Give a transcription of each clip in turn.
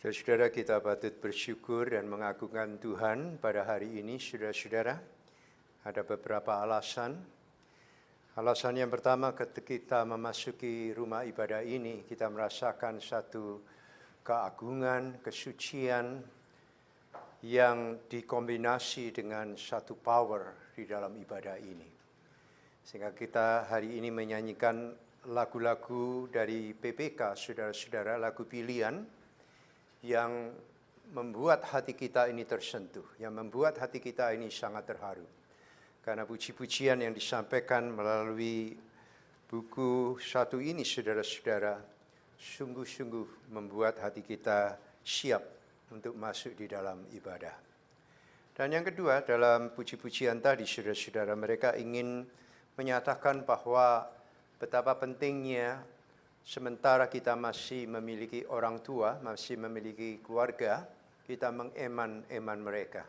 Saudara-saudara, kita patut bersyukur dan mengagungkan Tuhan pada hari ini, saudara-saudara. Ada beberapa alasan. Alasan yang pertama, ketika kita memasuki rumah ibadah ini, kita merasakan satu keagungan, kesucian yang dikombinasi dengan satu power di dalam ibadah ini. Sehingga kita hari ini menyanyikan lagu-lagu dari PPK, saudara-saudara, lagu pilihan, yang membuat hati kita ini tersentuh, yang membuat hati kita ini sangat terharu. Karena puji-pujian yang disampaikan melalui buku satu ini, saudara-saudara, sungguh-sungguh membuat hati kita siap untuk masuk di dalam ibadah. Dan yang kedua, dalam puji-pujian tadi, saudara-saudara, mereka ingin menyatakan bahwa betapa pentingnya sementara kita masih memiliki orang tua, masih memiliki keluarga, kita mengeman-eman mereka.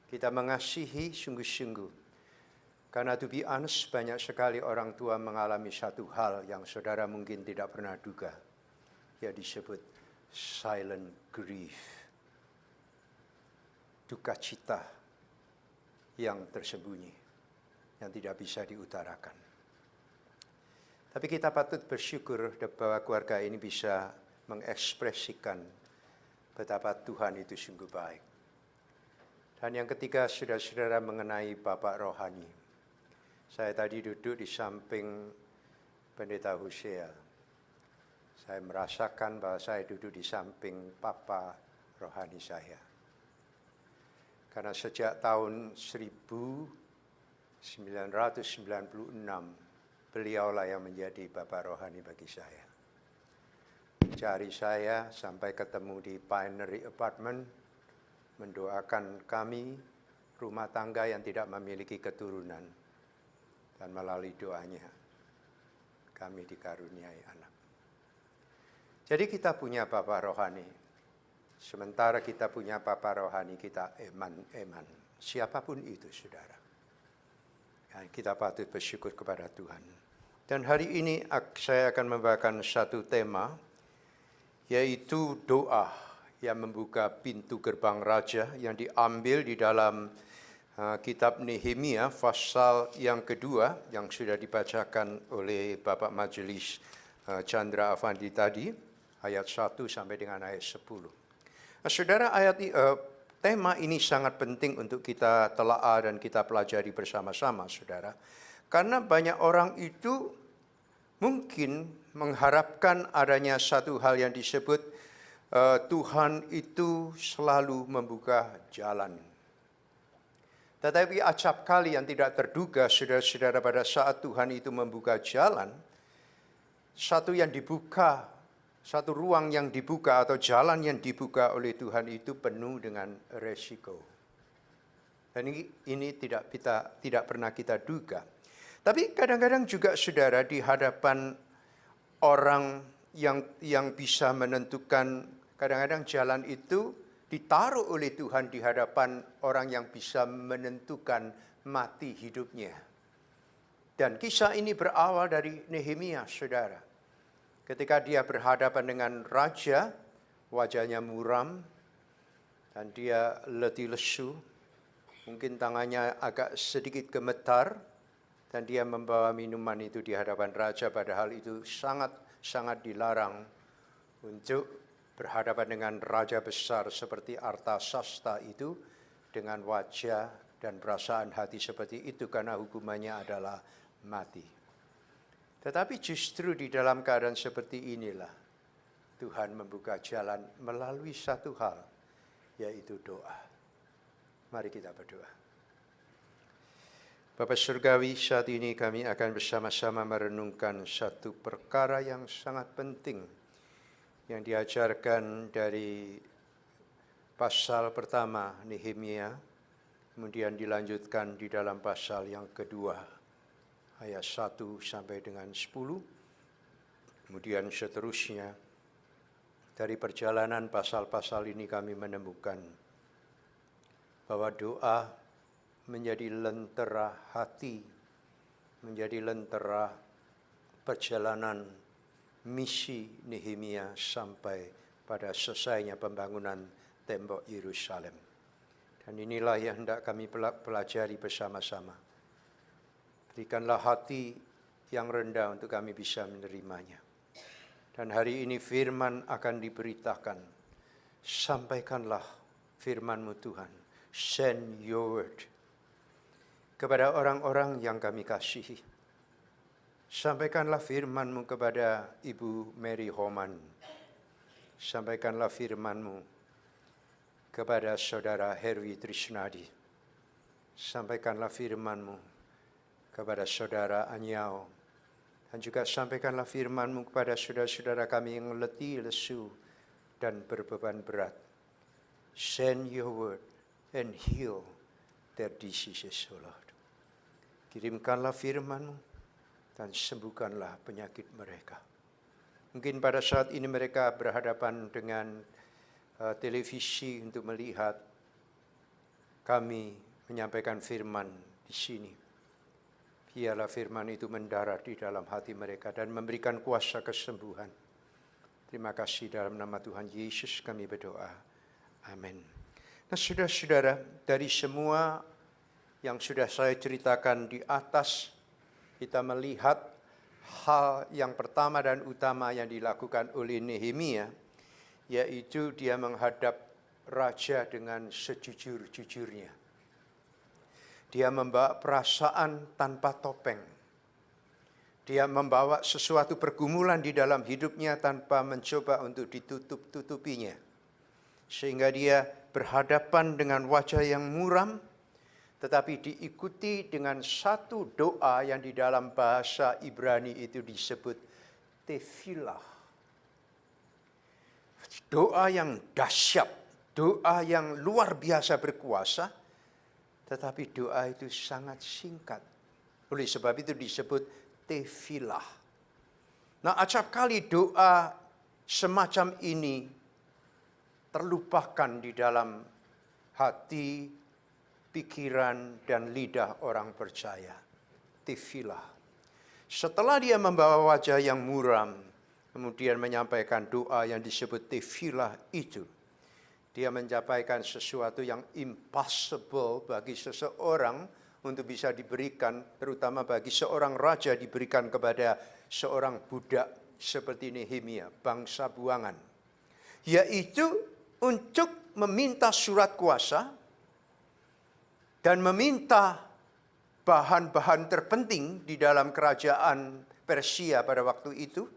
Kita mengasihi sungguh-sungguh. Karena to be honest, banyak sekali orang tua mengalami satu hal yang saudara mungkin tidak pernah duga. Ya, disebut silent grief. Duka cita yang tersembunyi, yang tidak bisa diutarakan. Tapi kita patut bersyukur bahwa keluarga ini bisa mengekspresikan betapa Tuhan itu sungguh baik. Dan yang ketiga, saudara-saudara, mengenai Bapak Rohani. Saya tadi duduk di samping Pendeta Hosea. Saya merasakan bahwa saya duduk di samping Papa Rohani saya. Karena sejak tahun 1996, beliaulah yang menjadi Bapak Rohani bagi saya. Mencari saya sampai ketemu di Pioneer Apartment, mendoakan kami, rumah tangga yang tidak memiliki keturunan. Dan melalui doanya, kami dikaruniai anak. Jadi kita punya Bapak Rohani. Sementara kita punya Bapak Rohani, kita eman-eman. Siapapun itu, saudara. Kita patut bersyukur kepada Tuhan. Dan hari ini saya akan membawakan satu tema, yaitu doa yang membuka pintu gerbang raja, yang diambil di dalam kitab Nehemia pasal yang kedua, yang sudah dibacakan oleh Bapak Majelis Chandra Avandi tadi, ayat 1 sampai dengan ayat 10. Nah, saudara, tema ini sangat penting untuk kita telaah dan kita pelajari bersama-sama, saudara. Karena banyak orang itu mungkin mengharapkan adanya satu hal yang disebut Tuhan itu selalu membuka jalan. Tetapi acap kali yang tidak terduga, saudara-saudara, pada saat Tuhan itu membuka jalan, satu ruang yang dibuka atau jalan yang dibuka oleh Tuhan itu penuh dengan resiko. Dan ini tidak pernah kita duga. Tapi kadang-kadang juga, saudara, di hadapan orang yang bisa menentukan, kadang-kadang jalan itu ditaruh oleh Tuhan di hadapan orang yang bisa menentukan mati hidupnya. Dan kisah ini berawal dari Nehemia, saudara. Ketika dia berhadapan dengan raja, wajahnya muram, dan dia letih lesu, mungkin tangannya agak sedikit gemetar, dan dia membawa minuman itu di hadapan raja, padahal itu sangat dilarang untuk berhadapan dengan raja besar seperti Artasasta itu dengan wajah dan perasaan hati seperti itu, karena hukumannya adalah mati. Tetapi justru di dalam keadaan seperti inilah Tuhan membuka jalan melalui satu hal, yaitu doa. Mari kita berdoa. Bapa Surgawi, saat ini kami akan bersama-sama merenungkan satu perkara yang sangat penting yang diajarkan dari pasal pertama Nehemia, kemudian dilanjutkan di dalam pasal yang kedua, ayat 1 sampai dengan 10, kemudian seterusnya. Dari perjalanan pasal-pasal ini kami menemukan bahwa doa menjadi lentera hati, menjadi lentera perjalanan misi Nehemia sampai pada selesainya pembangunan tembok Yerusalem. Dan inilah yang hendak kami pelajari bersama-sama. Berikanlah hati yang rendah untuk kami bisa menerimanya. Dan hari ini firman akan diberitakan. Sampaikanlah firman-Mu Tuhan. Send your word kepada orang-orang yang kami kasihi. Sampaikanlah firman-Mu kepada Ibu Mary Homan. Sampaikanlah firman-Mu kepada Saudara Herwi Trisnadi. Sampaikanlah firman-Mu kepada Saudara Anyao. Dan juga sampaikanlah firman-Mu kepada saudara-saudara kami yang letih, lesu, dan berbeban berat. Send your word and heal their diseases, O Lord. Kirimkanlah firman-Mu dan sembuhkanlah penyakit mereka. Mungkin pada saat ini mereka berhadapan dengan televisi untuk melihat kami menyampaikan firman di sini. Biarlah firman itu mendarat di dalam hati mereka dan memberikan kuasa kesembuhan. Terima kasih dalam nama Tuhan Yesus kami berdoa. Amin. Nah, saudara-saudara, dari semua yang sudah saya ceritakan di atas, kita melihat hal yang pertama dan utama yang dilakukan oleh Nehemia, yaitu dia menghadap raja dengan sejujur-jujurnya. Dia membawa perasaan tanpa topeng. Dia membawa sesuatu pergumulan di dalam hidupnya tanpa mencoba untuk ditutup-tutupinya. Sehingga dia berhadapan dengan wajah yang muram, tetapi diikuti dengan satu doa yang di dalam bahasa Ibrani itu disebut tefilah. Doa yang dahsyat, doa yang luar biasa berkuasa, tetapi doa itu sangat singkat. Oleh sebab itu disebut tefilah. Nah, acap kali doa semacam ini terlupakan di dalam hati, pikiran, dan lidah orang percaya. Tefilah. Setelah dia membawa wajah yang muram, kemudian menyampaikan doa yang disebut tefilah itu, dia menyampaikan sesuatu yang impossible bagi seseorang untuk bisa diberikan, terutama bagi seorang raja diberikan kepada seorang budak seperti Nehemia, bangsa buangan. Yaitu untuk meminta surat kuasa dan meminta bahan-bahan terpenting di dalam kerajaan Persia pada waktu itu,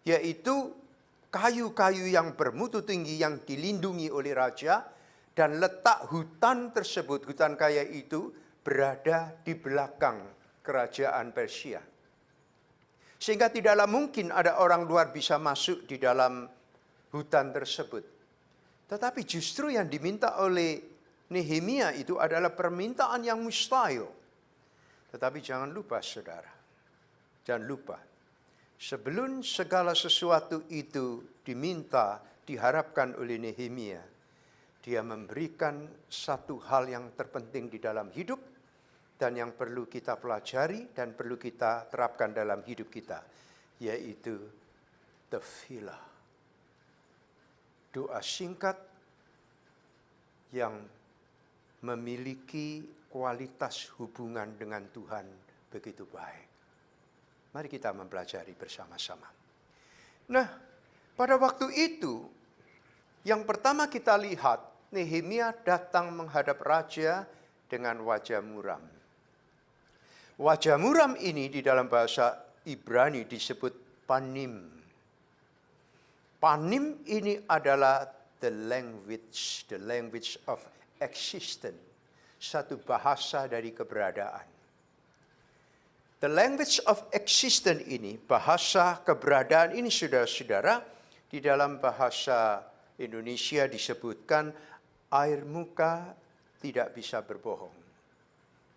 yaitu kayu-kayu yang bermutu tinggi yang dilindungi oleh raja, dan letak hutan tersebut, hutan kaya itu berada di belakang kerajaan Persia. Sehingga tidaklah mungkin ada orang luar bisa masuk di dalam hutan tersebut. Tetapi justru yang diminta oleh Nehemia itu adalah permintaan yang mustahil. Tetapi jangan lupa saudara, jangan lupa, sebelum segala sesuatu itu diminta, diharapkan oleh Nehemia, dia memberikan satu hal yang terpenting di dalam hidup dan yang perlu kita pelajari dan perlu kita terapkan dalam hidup kita, yaitu tefilah. Doa singkat yang memiliki kualitas hubungan dengan Tuhan begitu baik. Mari kita mempelajari bersama-sama. Nah, pada waktu itu, yang pertama kita lihat, Nehemia datang menghadap raja dengan wajah muram. Wajah muram ini di dalam bahasa Ibrani disebut panim. Panim ini adalah the language of existence. Satu bahasa dari keberadaan. The language of existence ini, bahasa keberadaan ini saudara-saudara, di dalam bahasa Indonesia disebutkan air muka tidak bisa berbohong.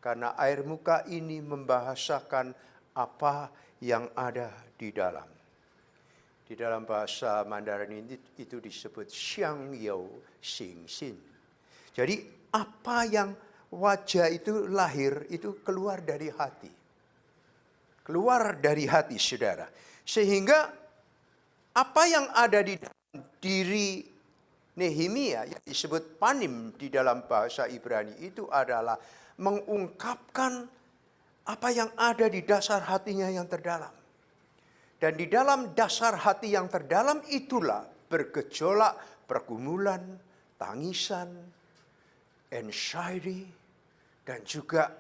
Karena air muka ini membahasakan apa yang ada di dalam. Di dalam bahasa Mandarin itu disebut Xiang You Xing Xin. Jadi apa yang wajah itu lahir, itu keluar dari hati. Keluar dari hati saudara. Sehingga apa yang ada di dalam diri Nehemia yang disebut panim di dalam bahasa Ibrani itu adalah mengungkapkan apa yang ada di dasar hatinya yang terdalam. Dan di dalam dasar hati yang terdalam itulah bergejolak pergumulan, tangisan, anxiety, dan juga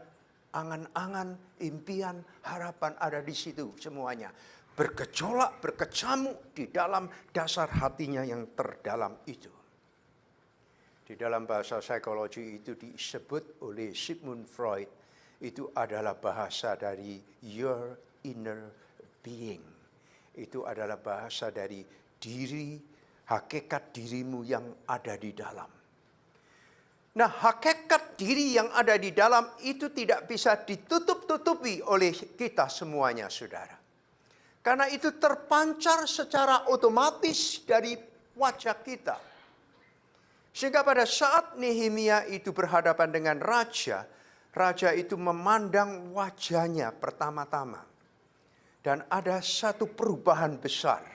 angan-angan, impian, harapan ada di situ semuanya. Bergejolak, berkecamuk di dalam dasar hatinya yang terdalam itu. Di dalam bahasa psikologi itu disebut oleh Sigmund Freud, itu adalah bahasa dari your inner being. Itu adalah bahasa dari diri, hakikat dirimu yang ada di dalam. Nah, hakikat diri yang ada di dalam itu tidak bisa ditutup-tutupi oleh kita semuanya, saudara. Karena itu terpancar secara otomatis dari wajah kita. Sehingga pada saat Nehemia itu berhadapan dengan raja, raja itu memandang wajahnya pertama-tama. Dan ada satu perubahan besar.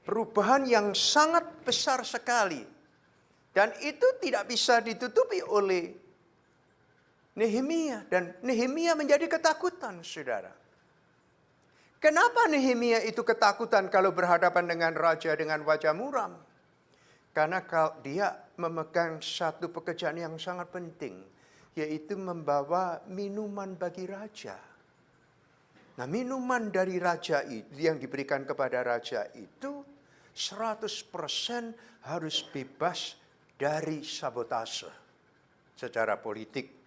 Perubahan yang sangat besar sekali. Dan itu tidak bisa ditutupi oleh Nehemia. Dan Nehemia menjadi ketakutan, saudara. Kenapa Nehemia itu ketakutan kalau berhadapan dengan raja dengan wajah muram? Karena dia memegang satu pekerjaan yang sangat penting, yaitu membawa minuman bagi raja. Nah, minuman dari raja itu yang diberikan kepada raja itu 100% harus bebas dari sabotase secara politik.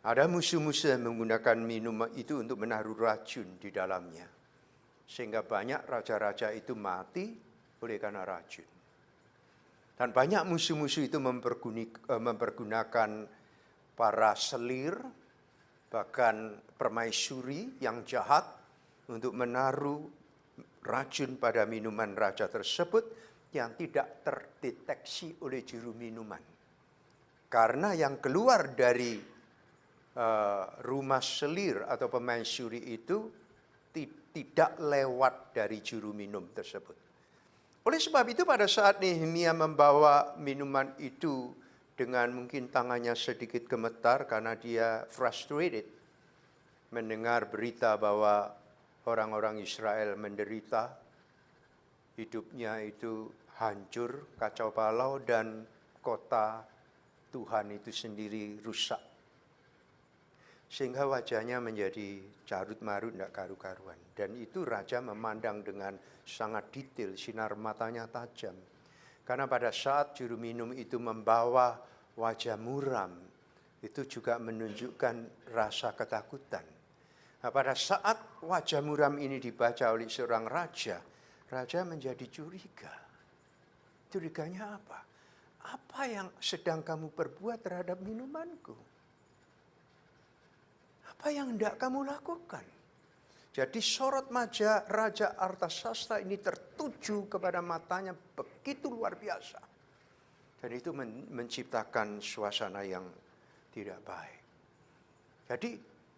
Ada musuh-musuh yang menggunakan minuman itu untuk menaruh racun di dalamnya. Sehingga banyak raja-raja itu mati oleh karena racun. Dan banyak musuh-musuh itu mempergunakan para selir, bahkan permaisuri yang jahat untuk menaruh racun pada minuman raja tersebut yang tidak terdeteksi oleh juru minuman. Karena yang keluar dari rumah selir atau permaisuri itu tidak lewat dari juru minum tersebut. Oleh sebab itu pada saat Nehemia membawa minuman itu dengan mungkin tangannya sedikit gemetar karena dia frustrated mendengar berita bahwa orang-orang Israel menderita, hidupnya itu hancur, kacau balau, dan kota Tuhan itu sendiri rusak. Sehingga wajahnya menjadi carut marut, tidak karu-karuan. Dan itu raja memandang dengan sangat detail, sinar matanya tajam. Karena pada saat juru minum itu membawa wajah muram, itu juga menunjukkan rasa ketakutan. Nah, pada saat wajah muram ini dibaca oleh seorang raja, raja menjadi curiga. Curiganya apa? Apa yang sedang kamu perbuat terhadap minumanku? Apa yang hendak kamu lakukan? Jadi sorot mata Raja Artasasta ini tertuju kepada matanya begitu luar biasa. Dan itu menciptakan suasana yang tidak baik. Jadi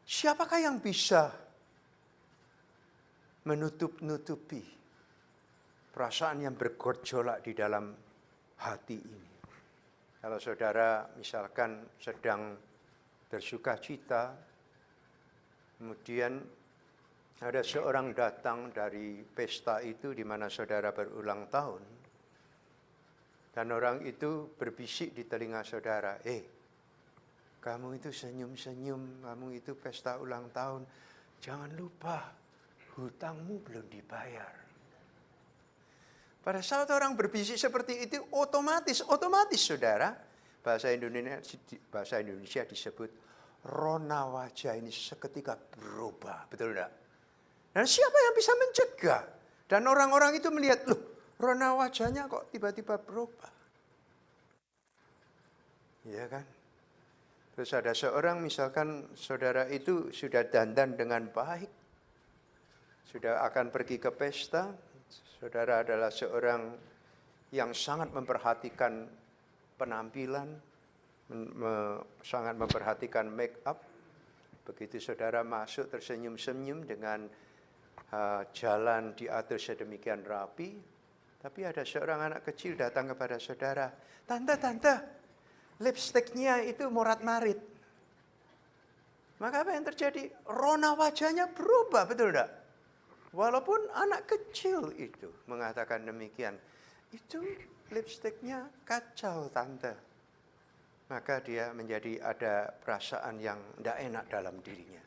siapakah yang bisa menutup-nutupi perasaan yang bergejolak di dalam hati ini? Kalau saudara misalkan sedang bersuka cita, kemudian ada seorang datang dari pesta itu di mana saudara berulang tahun. Dan orang itu berbisik di telinga saudara, kamu itu senyum-senyum, kamu itu pesta ulang tahun. Jangan lupa, hutangmu belum dibayar. Pada saat orang berbisik seperti itu, otomatis saudara, bahasa Indonesia disebut, rona wajah ini seketika berubah. Betul enggak? Dan siapa yang bisa mencegah? Dan orang-orang itu melihat, loh, rona wajahnya kok tiba-tiba berubah. Iya kan? Terus ada seorang, misalkan saudara itu sudah dandan dengan baik, sudah akan pergi ke pesta, saudara adalah seorang yang sangat memperhatikan penampilan, sangat memperhatikan make up. Begitu saudara masuk tersenyum-senyum dengan jalan diatur sedemikian rapi, Tapi ada seorang anak kecil datang kepada saudara, "Tante, lipstiknya itu morat-marit." Maka apa yang terjadi? Rona wajahnya berubah, betul enggak? Walaupun anak kecil itu mengatakan demikian, "Itu lipstiknya kacau, Tante." Maka dia menjadi ada perasaan yang tidak enak dalam dirinya.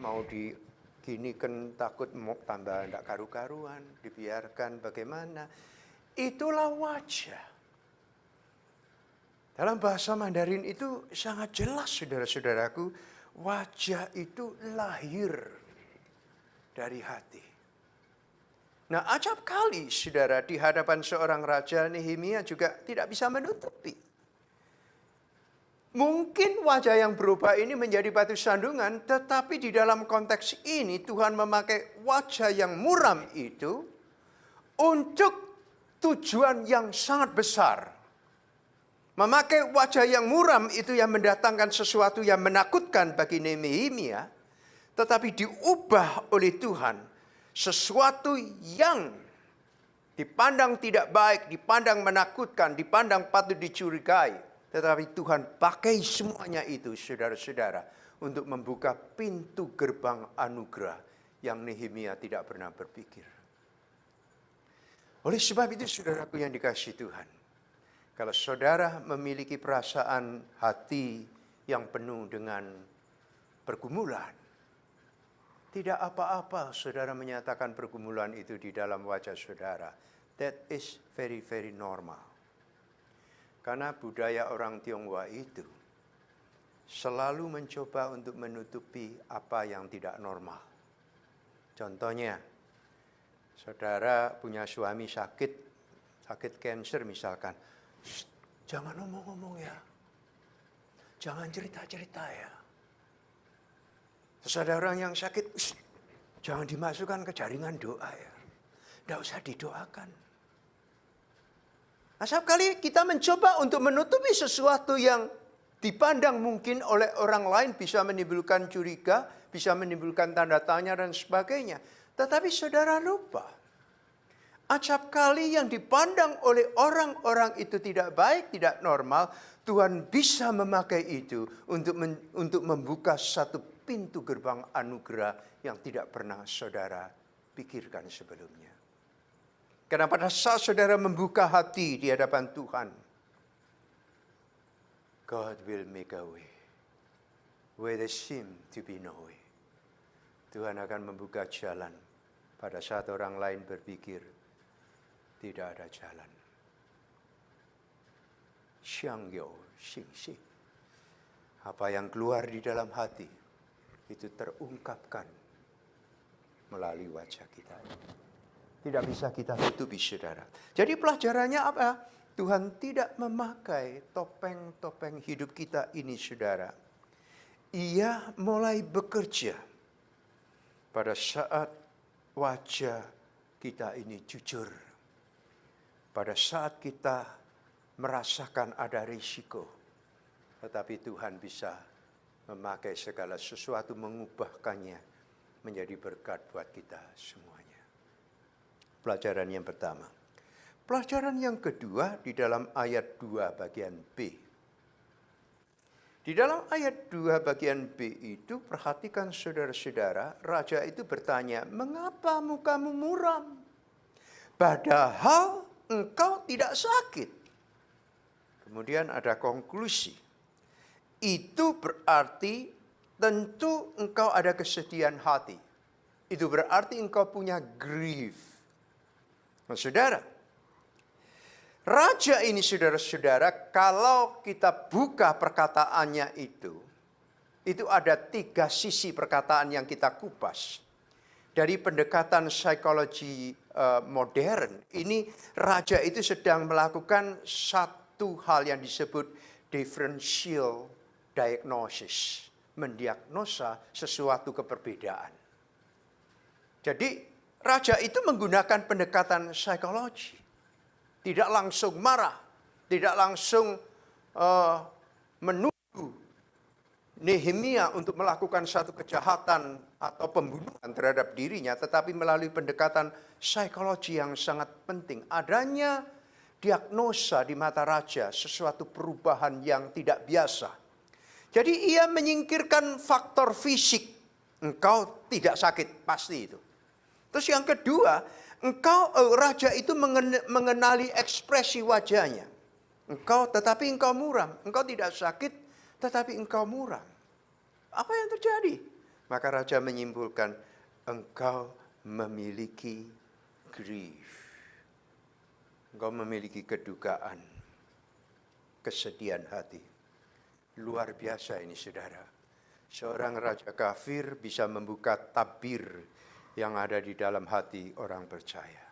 Mau diginikan takut mau tambah tidak karu-karuan, dibiarkan bagaimana. Itulah wajah. Dalam bahasa Mandarin itu sangat jelas, saudara-saudaraku, wajah itu lahir dari hati. Nah, acap kali, saudara, di hadapan seorang raja, Nehemia juga tidak bisa menutupi. Mungkin wajah yang berubah ini menjadi batu sandungan, tetapi di dalam konteks ini Tuhan memakai wajah yang muram itu untuk tujuan yang sangat besar. Memakai wajah yang muram itu yang mendatangkan sesuatu yang menakutkan bagi Nehemia, tetapi diubah oleh Tuhan sesuatu yang dipandang tidak baik, dipandang menakutkan, dipandang patut dicurigai. Tetapi Tuhan pakai semuanya itu, saudara-saudara, untuk membuka pintu gerbang anugerah yang Nehemia tidak pernah berpikir. Oleh sebab itu, saudaraku yang dikasihi Tuhan, kalau saudara memiliki perasaan hati yang penuh dengan pergumulan, tidak apa-apa saudara menyatakan pergumulan itu di dalam wajah saudara. That is very, very normal. Karena budaya orang Tionghoa itu selalu mencoba untuk menutupi apa yang tidak normal. Contohnya, saudara punya suami sakit kanker misalkan. Jangan ngomong-ngomong ya. Jangan cerita-cerita ya. Terus ada orang yang sakit, jangan dimasukkan ke jaringan doa ya. Tidak usah didoakan. Asal kali kita mencoba untuk menutupi sesuatu yang dipandang mungkin oleh orang lain bisa menimbulkan curiga, bisa menimbulkan tanda tanya dan sebagainya. Tetapi saudara lupa, acap kali yang dipandang oleh orang-orang itu tidak baik, tidak normal, Tuhan bisa memakai itu untuk membuka satu pintu gerbang anugerah yang tidak pernah saudara pikirkan sebelumnya. Karena pada saat saudara membuka hati di hadapan Tuhan, God will make a way where there seem to be no way. Tuhan akan membuka jalan pada saat orang lain berpikir tidak ada jalan. Xiang you xing xi. Apa yang keluar di dalam hati itu terungkapkan melalui wajah kita. Tidak bisa kita tutupi, saudara. Jadi pelajarannya apa? Tuhan tidak memakai topeng-topeng hidup kita ini, saudara. Ia mulai bekerja pada saat wajah kita ini jujur. Pada saat kita merasakan ada risiko. Tetapi Tuhan bisa memakai segala sesuatu, mengubahkannya menjadi berkat buat kita semuanya. Pelajaran yang pertama. Pelajaran yang kedua di dalam ayat 2 bagian B. Di dalam ayat 2 bagian B itu, perhatikan saudara-saudara, raja itu bertanya, "Mengapa mukamu muram? Padahal engkau tidak sakit." Kemudian ada konklusi. Itu berarti tentu engkau ada kesedihan hati. Itu berarti engkau punya grief. Nah, saudara, raja ini, saudara-saudara, kalau kita buka perkataannya itu ada 3 sisi perkataan yang kita kupas. Dari pendekatan psikologi modern, ini raja itu sedang melakukan satu hal yang disebut differential diagnosis, mendiagnosa sesuatu keperbedaan. Jadi, raja itu menggunakan pendekatan psikologi. Tidak langsung marah. Tidak langsung menuduh Nehemia untuk melakukan satu kejahatan atau pembunuhan terhadap dirinya, tetapi melalui pendekatan psikologi yang sangat penting. Adanya diagnosa di mata raja, sesuatu perubahan yang tidak biasa. Jadi ia menyingkirkan faktor fisik. Engkau tidak sakit, pasti itu. Terus yang kedua, raja itu mengenali ekspresi wajahnya. Tetapi engkau muram. Engkau tidak sakit, tetapi engkau muram. Apa yang terjadi? Maka raja menyimpulkan, engkau memiliki grief. Engkau memiliki kedukaan, kesedihan hati. Luar biasa ini, saudara. Seorang raja kafir bisa membuka tabir yang ada di dalam hati orang percaya.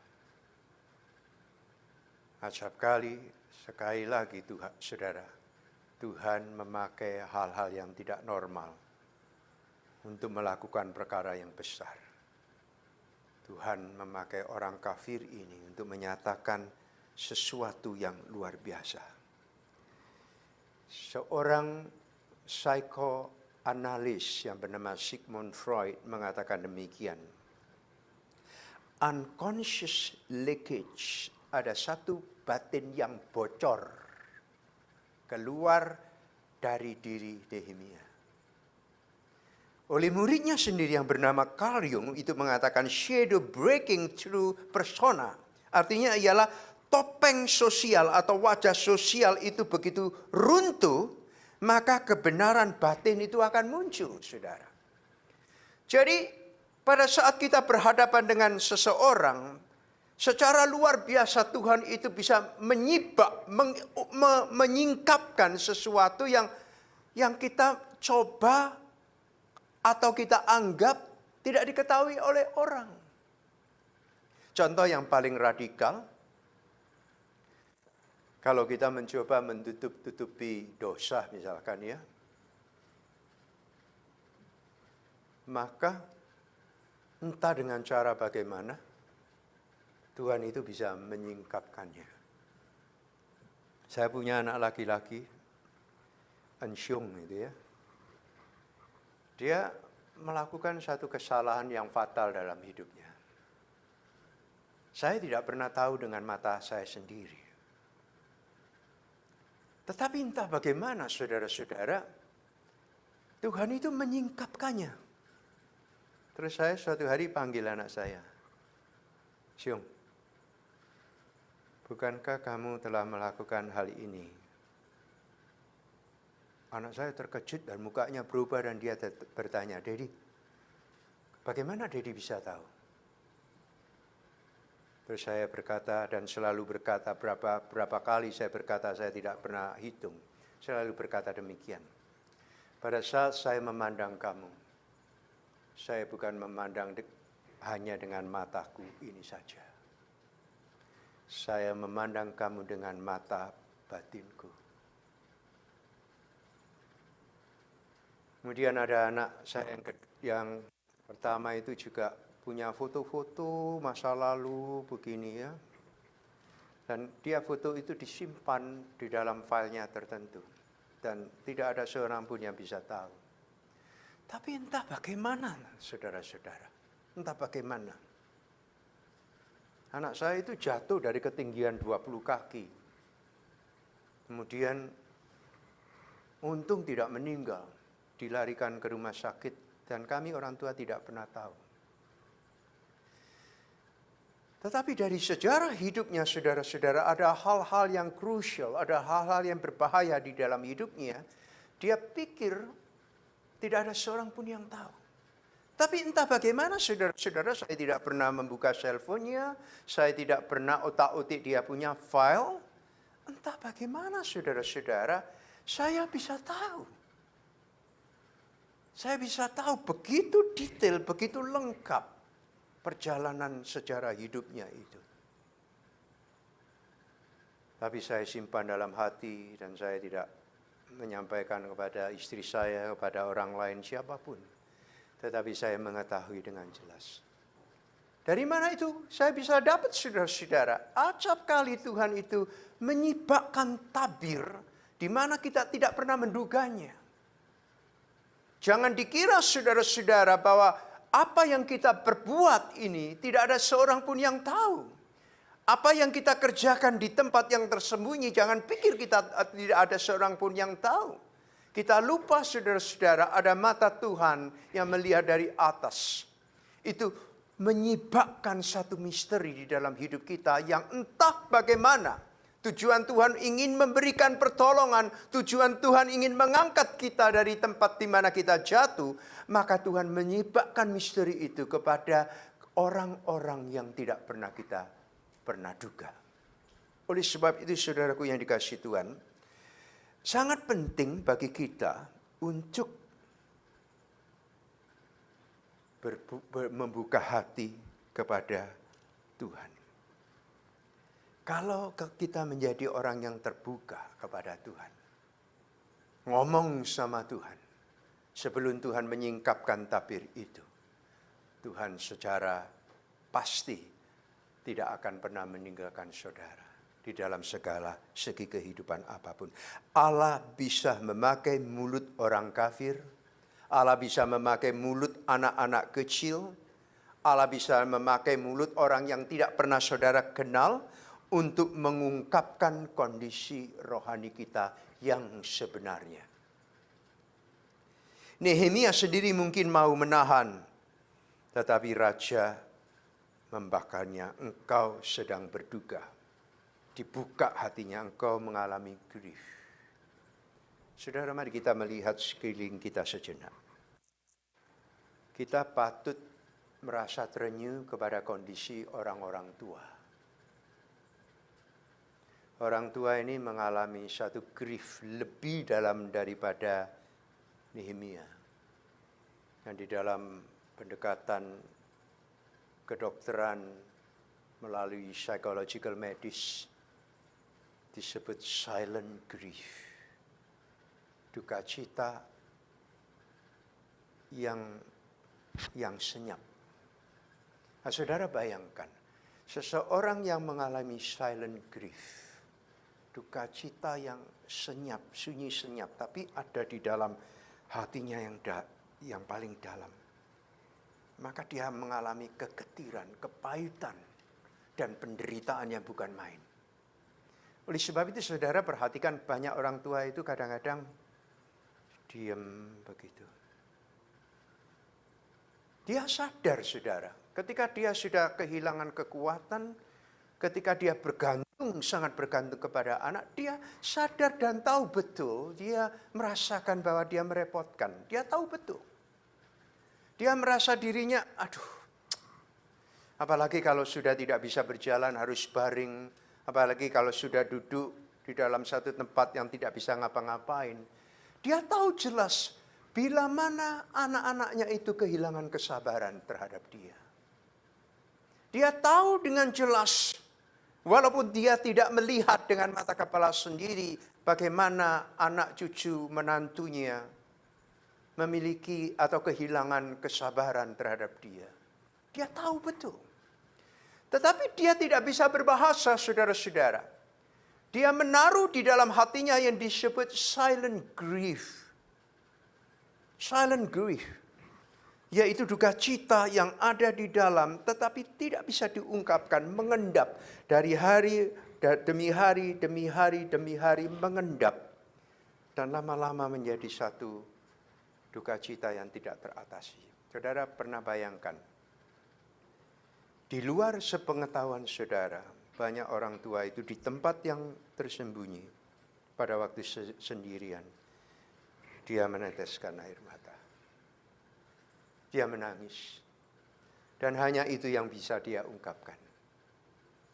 Acap kali, sekali lagi Tuhan, saudara, Tuhan memakai hal-hal yang tidak normal untuk melakukan perkara yang besar. Tuhan memakai orang kafir ini untuk menyatakan sesuatu yang luar biasa. Seorang psikoanalis yang bernama Sigmund Freud mengatakan demikian. Unconscious leakage, ada satu batin yang bocor keluar dari diri Nehemia. Oleh muridnya sendiri yang bernama Carl Jung itu mengatakan shadow breaking through persona. Artinya ialah topeng sosial atau wajah sosial itu begitu runtuh, maka kebenaran batin itu akan muncul, saudara. Jadi pada saat kita berhadapan dengan seseorang, secara luar biasa Tuhan itu bisa menyingkapkan sesuatu yang kita coba atau kita anggap tidak diketahui oleh orang. Contoh yang paling radikal, kalau kita mencoba menutup-tutupi dosa misalkan ya, maka entah dengan cara bagaimana, Tuhan itu bisa menyingkapkannya. Saya punya anak laki-laki, Ansyung itu ya. Dia melakukan satu kesalahan yang fatal dalam hidupnya. Saya tidak pernah tahu dengan mata saya sendiri. Tetapi entah bagaimana saudara-saudara, Tuhan itu menyingkapkannya. Terus saya suatu hari panggil anak saya. Syung, bukankah kamu telah melakukan hal ini? Anak saya terkejut dan mukanya berubah dan dia bertanya, Dedi, bagaimana Dedi bisa tahu? Terus saya berkata dan selalu berkata, berapa kali saya berkata, saya tidak pernah hitung. Selalu berkata demikian. Pada saat saya memandang kamu, saya bukan memandang hanya dengan mataku ini saja. Saya memandang kamu dengan mata batinku. Kemudian ada anak saya yang pertama itu juga punya foto-foto masa lalu begini ya. Dan dia foto itu disimpan di dalam filenya tertentu. Dan tidak ada seorang pun yang bisa tahu. Tapi entah bagaimana saudara-saudara. Entah bagaimana. Anak saya itu jatuh dari ketinggian 20 kaki. Kemudian untung tidak meninggal. Dilarikan ke rumah sakit. Dan kami orang tua tidak pernah tahu. Tetapi dari sejarah hidupnya saudara-saudara ada hal-hal yang krusial, ada hal-hal yang berbahaya di dalam hidupnya. Dia pikir tidak ada seorang pun yang tahu. Tapi entah bagaimana saudara-saudara, saya tidak pernah membuka cellphone-nya, saya tidak pernah otak-otik dia punya file. Entah bagaimana saudara-saudara, saya bisa tahu. Saya bisa tahu begitu detail, begitu lengkap perjalanan sejarah hidupnya itu. Tapi saya simpan dalam hati dan saya tidak menyampaikan kepada istri saya, kepada orang lain siapapun. Tetapi saya mengetahui dengan jelas. Dari mana itu saya bisa dapat saudara-saudara? Acap kali Tuhan itu menyibakkan tabir di mana kita tidak pernah menduganya. Jangan dikira saudara-saudara bahwa apa yang kita perbuat ini tidak ada seorang pun yang tahu. Apa yang kita kerjakan di tempat yang tersembunyi, jangan pikir kita tidak ada seorang pun yang tahu. Kita lupa saudara-saudara, ada mata Tuhan yang melihat dari atas. Itu menyibakkan satu misteri di dalam hidup kita yang entah bagaimana. Tujuan Tuhan ingin memberikan pertolongan, tujuan Tuhan ingin mengangkat kita dari tempat di mana kita jatuh, maka Tuhan menyibakkan misteri itu kepada orang-orang yang tidak pernah kita pernah duga. Oleh sebab itu saudaraku yang dikasihi Tuhan, sangat penting bagi kita untuk membuka hati kepada Tuhan. Kalau kita menjadi orang yang terbuka kepada Tuhan, ngomong sama Tuhan, sebelum Tuhan menyingkapkan tabir itu, Tuhan secara pasti tidak akan pernah meninggalkan saudara di dalam segala segi kehidupan apapun. Allah bisa memakai mulut orang kafir, Allah bisa memakai mulut anak-anak kecil, Allah bisa memakai mulut orang yang tidak pernah saudara kenal untuk mengungkapkan kondisi rohani kita yang sebenarnya. Nehemia sendiri mungkin mau menahan, tetapi raja membakarnya. Engkau sedang berduka. Dibuka hatinya, engkau mengalami grief. Saudara, mari kita melihat sekeliling kita sejenak. Kita patut merasa terenyuh kepada kondisi orang-orang tua. Orang tua ini mengalami satu grief lebih dalam daripada Nehemia. Dan di dalam pendekatan kedokteran melalui psychological medis disebut silent grief. Duka cita yang senyap. Nah, saudara bayangkan, seseorang yang mengalami silent grief, duka cita yang senyap, sunyi senyap, tapi ada di dalam hatinya yang paling dalam. Maka dia mengalami kegetiran, kepahitan, dan penderitaan yang bukan main. Oleh sebab itu saudara perhatikan banyak orang tua itu kadang-kadang diam begitu. Dia sadar saudara, ketika dia sudah kehilangan kekuatan, ketika dia sangat bergantung kepada anak, dia sadar dan tahu betul, dia merasakan bahwa dia merepotkan. Dia tahu betul. Dia merasa dirinya, aduh, apalagi kalau sudah tidak bisa berjalan harus baring, apalagi kalau sudah duduk di dalam satu tempat yang tidak bisa ngapa-ngapain. Dia tahu jelas bila mana anak-anaknya itu kehilangan kesabaran terhadap dia. Dia tahu dengan jelas, walaupun dia tidak melihat dengan mata kepala sendiri bagaimana anak cucu menantunya memiliki atau kehilangan kesabaran terhadap dia. Dia tahu betul. Tetapi dia tidak bisa berbahasa, saudara-saudara. Dia menaruh di dalam hatinya yang disebut silent grief. Silent grief. Yaitu duka cita yang ada di dalam tetapi tidak bisa diungkapkan, mengendap dari hari demi hari, demi hari, demi hari mengendap. Dan lama-lama menjadi satu duka cita yang tidak teratasi. Saudara pernah bayangkan, di luar sepengetahuan saudara, banyak orang tua itu di tempat yang tersembunyi, pada waktu sendirian, dia meneteskan air mata. Dia menangis. Dan hanya itu yang bisa dia ungkapkan.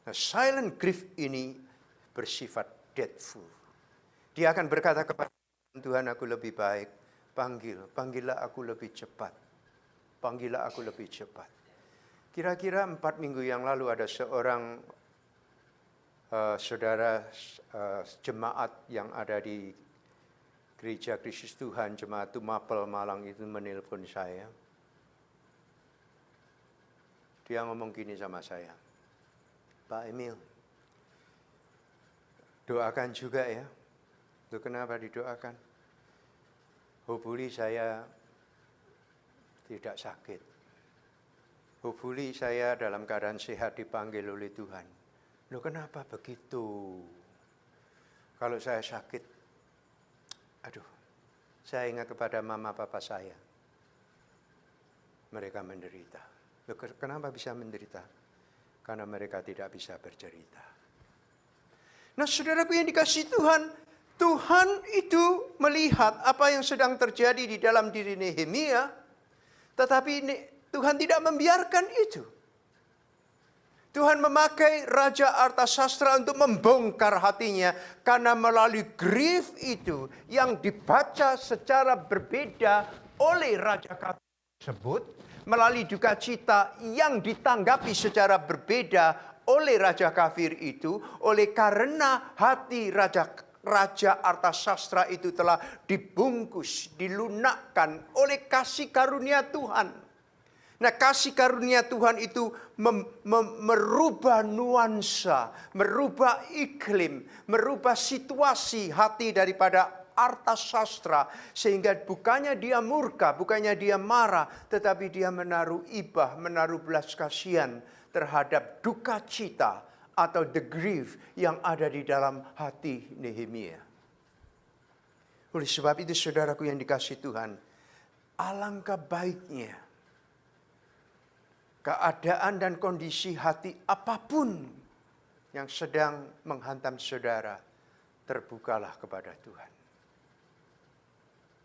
Nah, silent grief ini bersifat deadful. Dia akan berkata kepada Tuhan, aku lebih baik. Panggillah aku lebih cepat. Panggillah aku lebih cepat. Kira-kira 4 minggu yang lalu ada seorang saudara jemaat yang ada di Gereja Kristus Tuhan, Jemaat Tumapel Malang itu menelpon saya. Dia ngomong gini sama saya, Pak Emil, doakan juga ya. Itu kenapa didoakan? Hopefully saya tidak sakit. Hopefully saya dalam keadaan sehat dipanggil oleh Tuhan. Loh kenapa begitu? Kalau saya sakit, aduh, saya ingat kepada mama papa saya. Mereka menderita. Loh, kenapa bisa menderita? Karena mereka tidak bisa bercerita. Nah saudaraku yang dikasihi Tuhan, Tuhan itu melihat apa yang sedang terjadi di dalam diri Nehemia, tetapi Tuhan tidak membiarkan itu. Tuhan memakai Raja Artasastra untuk membongkar hatinya, karena melalui grief itu yang dibaca secara berbeda oleh Raja kafir tersebut, melalui duka cita yang ditanggapi secara berbeda oleh Raja kafir itu, oleh karena hati Raja Artasastra itu telah dibungkus, dilunakkan oleh kasih karunia Tuhan. Nah, kasih karunia Tuhan itu merubah nuansa, merubah iklim, merubah situasi hati daripada Artasastra, sehingga bukannya dia murka, bukannya dia marah, tetapi dia menaruh ibah, menaruh belas kasihan terhadap duka cita atau the grief yang ada di dalam hati Nehemia. Oleh sebab itu saudaraku yang dikasihi Tuhan, alangkah baiknya keadaan dan kondisi hati apapun yang sedang menghantam saudara, terbukalah kepada Tuhan.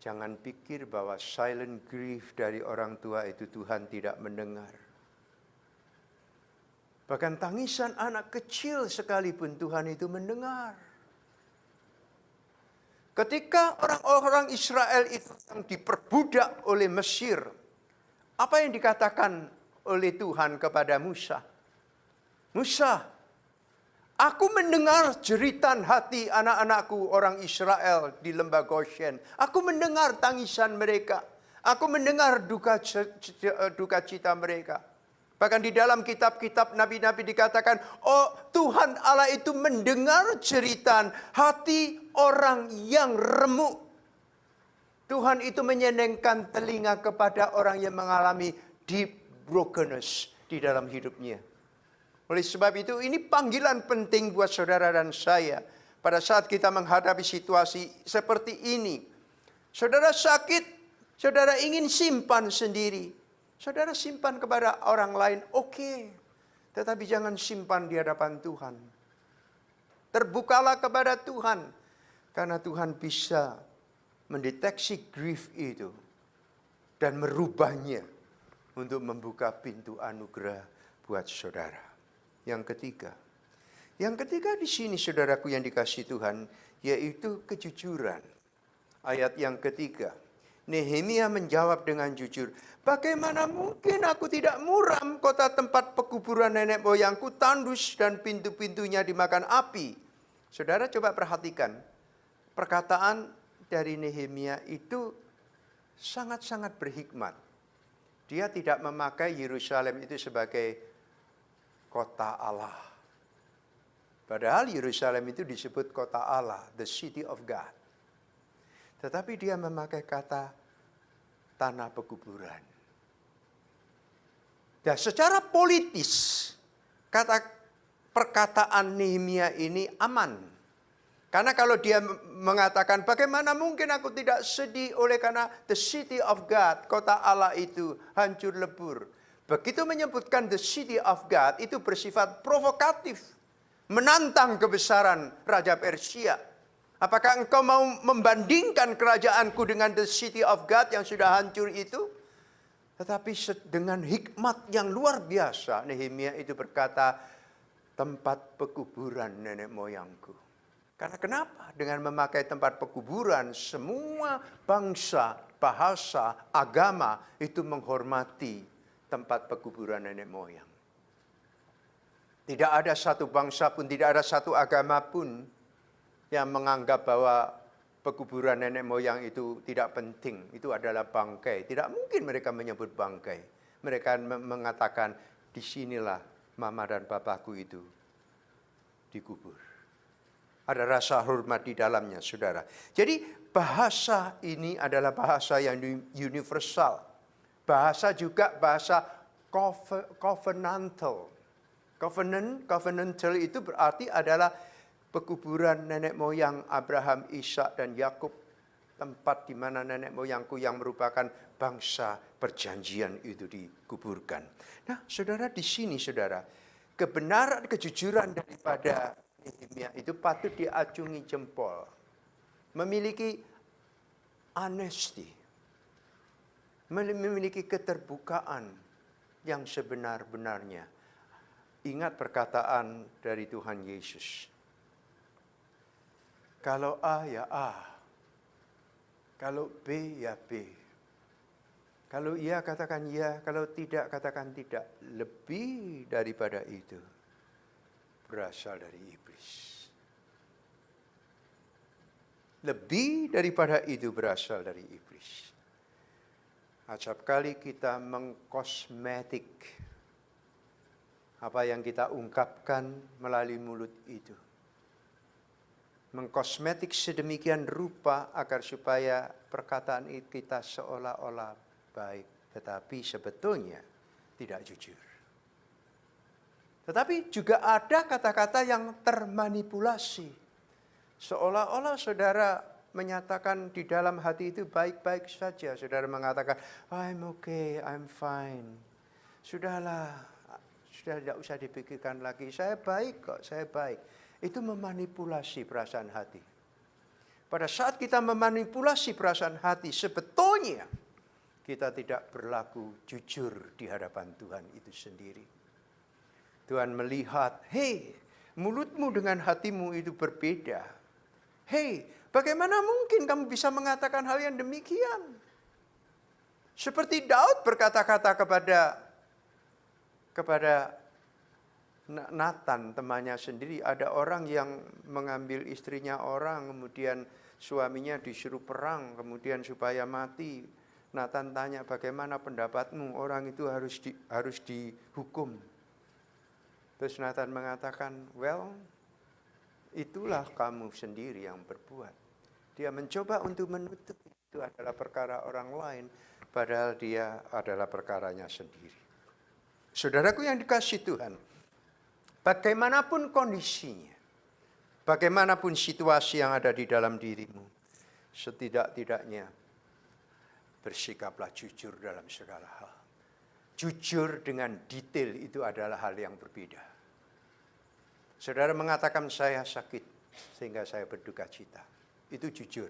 Jangan pikir bahwa silent grief dari orang tua itu Tuhan tidak mendengar. Bahkan tangisan anak kecil sekalipun Tuhan itu mendengar. Ketika orang-orang Israel itu yang diperbudak oleh Mesir, apa yang dikatakan oleh Tuhan kepada Musa? Musa, aku mendengar jeritan hati anak-anakku orang Israel di lembah Goshen. Aku mendengar tangisan mereka. Aku mendengar duka cita mereka. Bahkan di dalam kitab-kitab nabi-nabi dikatakan, oh Tuhan Allah itu mendengar jeritan hati orang yang remuk. Tuhan itu menyenengkan telinga kepada orang yang mengalami deep brokenness di dalam hidupnya. Oleh sebab itu ini panggilan penting buat saudara dan saya. Pada saat kita menghadapi situasi seperti ini. Saudara sakit, saudara ingin simpan sendiri. Saudara simpan kepada orang lain, oke. Tetapi jangan simpan di hadapan Tuhan. Terbukalah kepada Tuhan. Karena Tuhan bisa mendeteksi grief itu. Dan merubahnya untuk membuka pintu anugerah buat saudara. Yang ketiga di sini saudaraku yang dikasihi Tuhan, yaitu kejujuran. Ayat yang ketiga, Nehemia menjawab dengan jujur, bagaimana mungkin aku tidak muram kota tempat pekuburan nenek moyangku tandus dan pintu-pintunya dimakan api. Saudara coba perhatikan, perkataan dari Nehemia itu sangat-sangat berhikmat. Dia tidak memakai Yerusalem itu sebagai kota Allah. Padahal Yerusalem itu disebut kota Allah, the city of God. Tetapi dia memakai kata tanah pekuburan. Dan secara politis, perkataan Nehemia ini aman. Karena kalau dia mengatakan bagaimana mungkin aku tidak sedih oleh karena the city of God, kota Allah itu hancur lebur. Begitu menyebutkan the city of God itu bersifat provokatif. Menantang kebesaran Raja Persia. Apakah engkau mau membandingkan kerajaanku dengan the city of God yang sudah hancur itu? Tetapi dengan hikmat yang luar biasa, Nehemia itu berkata, tempat pekuburan nenek moyangku. Karena kenapa? Dengan memakai tempat pekuburan, semua bangsa, bahasa, agama itu menghormati tempat pekuburan nenek moyang. Tidak ada satu bangsa pun, tidak ada satu agama pun yang menganggap bahwa pekuburan nenek moyang itu tidak penting. Itu adalah bangkai. Tidak mungkin mereka menyebut bangkai. Mereka mengatakan, disinilah mama dan papaku itu dikubur. Ada rasa hormat di dalamnya, saudara. Jadi bahasa ini adalah bahasa yang universal. juga bahasa covenantal. Covenantal itu berarti adalah pekuburan nenek moyang Abraham, Ishak, dan Yakub. Tempat di mana nenek moyangku yang merupakan bangsa perjanjian itu dikuburkan. Nah, saudara, di sini, saudara, kebenaran, kejujuran daripada Nehemia itu patut diacungi jempol. Memiliki honesty. Memiliki keterbukaan yang sebenar-benarnya. Ingat perkataan dari Tuhan Yesus. Kalau A ya A. Kalau B ya B. Kalau iya katakan iya, kalau tidak katakan tidak. Lebih daripada itu berasal dari iblis. Lebih daripada itu berasal dari iblis. Acap kali kita mengkosmetik apa yang kita ungkapkan melalui mulut itu. Mengkosmetik sedemikian rupa agar supaya perkataan kita seolah-olah baik, tetapi sebetulnya tidak jujur. Tetapi juga ada kata-kata yang termanipulasi. Seolah-olah saudara menyatakan di dalam hati itu baik-baik saja. Saudara mengatakan, I'm okay, I'm fine. Sudahlah, sudah tidak usah dipikirkan lagi. Saya baik kok, saya baik. Itu memanipulasi perasaan hati. Pada saat kita memanipulasi perasaan hati, sebetulnya kita tidak berlaku jujur di hadapan Tuhan itu sendiri. Tuhan melihat, hei, mulutmu dengan hatimu itu berbeda. Hei, bagaimana mungkin kamu bisa mengatakan hal yang demikian? Seperti Daud berkata-kata kepada Nathan, temannya sendiri. Ada orang yang mengambil istrinya orang, kemudian suaminya disuruh perang, kemudian supaya mati. Nathan tanya, bagaimana pendapatmu? Orang itu harus dihukum. Terus Nathan mengatakan, well, itulah kamu sendiri yang berbuat. Dia mencoba untuk menutup itu adalah perkara orang lain, padahal dia adalah perkaranya sendiri. Saudaraku yang dikasihi Tuhan, bagaimanapun kondisinya, bagaimanapun situasi yang ada di dalam dirimu, setidak-tidaknya bersikaplah jujur dalam segala hal. Jujur dengan detail itu adalah hal yang berbeda. Saudara mengatakan saya sakit sehingga saya berduka cita. Itu jujur.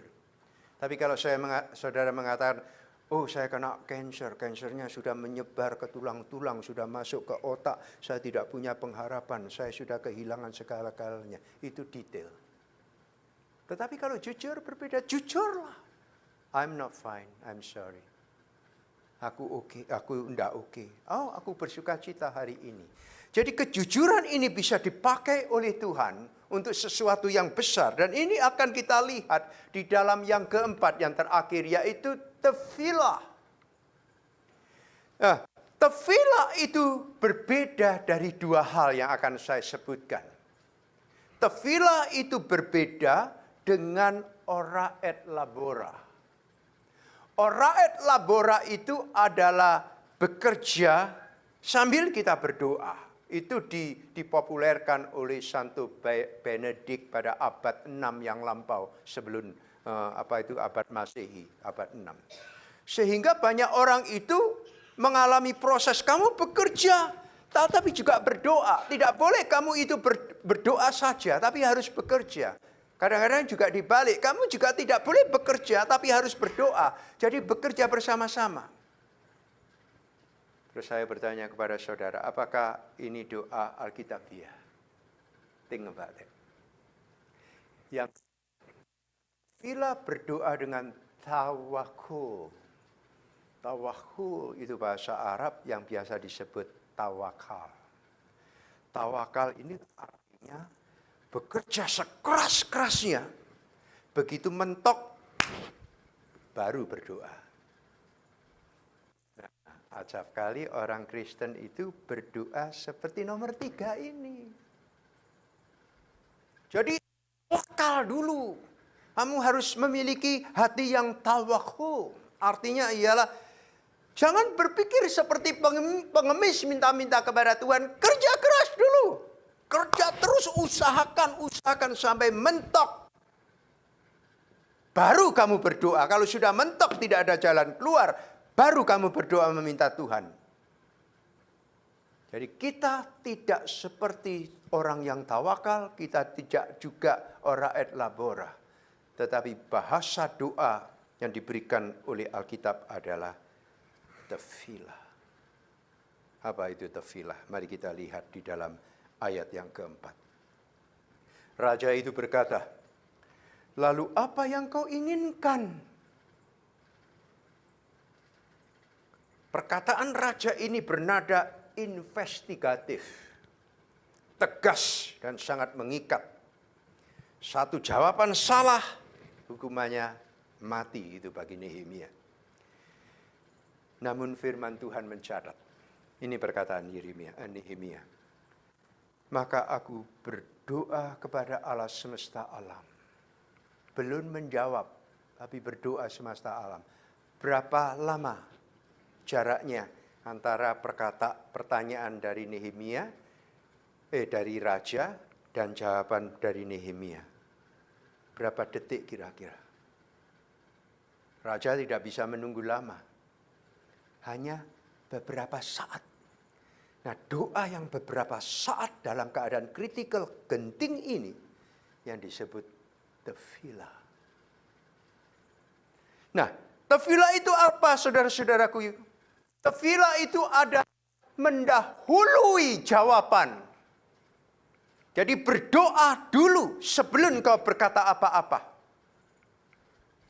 Tapi kalau saudara mengatakan, oh saya kena cancer, cancernya sudah menyebar ke tulang-tulang, sudah masuk ke otak, saya tidak punya pengharapan, saya sudah kehilangan segala-galanya. Itu detail. Tetapi kalau jujur berbeda, jujurlah. I'm not fine, I'm sorry. Aku oke, aku enggak oke. Oh, aku bersuka cita hari ini. Jadi kejujuran ini bisa dipakai oleh Tuhan untuk sesuatu yang besar. Dan ini akan kita lihat di dalam yang keempat, yang terakhir, yaitu tefillah. Nah, tefillah itu berbeda dari dua hal yang akan saya sebutkan. Tefillah itu berbeda dengan ora et labora. Ora et labora itu adalah bekerja sambil kita berdoa. Itu dipopulerkan oleh Santo Benedict pada abad 6 yang lampau sebelum abad Masehi, abad 6. Sehingga banyak orang itu mengalami proses kamu bekerja, tapi juga berdoa. Tidak boleh kamu itu berdoa saja, tapi harus bekerja. Kadang-kadang juga dibalik, kamu juga tidak boleh bekerja, tapi harus berdoa. Jadi bekerja bersama-sama. Terus saya bertanya kepada saudara, apakah ini doa Alkitabiah? Think about it. Yang bila berdoa dengan tawakul. Tawakul itu bahasa Arab yang biasa disebut tawakal. Tawakal ini artinya bekerja sekeras-kerasnya. Begitu mentok, baru berdoa. Acap kali orang Kristen itu berdoa seperti nomor 3 ini. Jadi tawakal dulu. Kamu harus memiliki hati yang tawakul. Artinya ialah Jangan berpikir seperti pengemis minta-minta kepada Tuhan. Kerja keras dulu. Kerja terus, usahakan sampai mentok. Baru kamu berdoa. Kalau sudah mentok tidak ada jalan keluar, baru kamu berdoa meminta Tuhan. Jadi kita tidak seperti orang yang tawakal, kita tidak juga ora et labora. Tetapi bahasa doa yang diberikan oleh Alkitab adalah tefilah. Apa itu tefilah? Mari kita lihat di dalam ayat yang keempat. Raja itu berkata, "Lalu apa yang kau inginkan?" Perkataan raja ini bernada investigatif, tegas dan sangat mengikat. Satu jawaban salah, hukumannya mati itu bagi Nehemia. Namun firman Tuhan mencatat, ini perkataan Nehemia. Maka aku berdoa kepada Allah semesta alam. Belum menjawab, tapi berdoa semesta alam. Berapa lama jaraknya antara pertanyaan dari Nehemia, dari raja dan jawaban dari Nehemia? Berapa detik kira-kira? Raja tidak bisa menunggu lama. Hanya beberapa saat. Nah, doa yang beberapa saat dalam keadaan kritikal genting ini yang disebut tefilah. Nah, tefilah itu apa, saudara-saudaraku? Tefilah itu ada mendahului jawaban. Jadi berdoa dulu sebelum kau berkata apa-apa.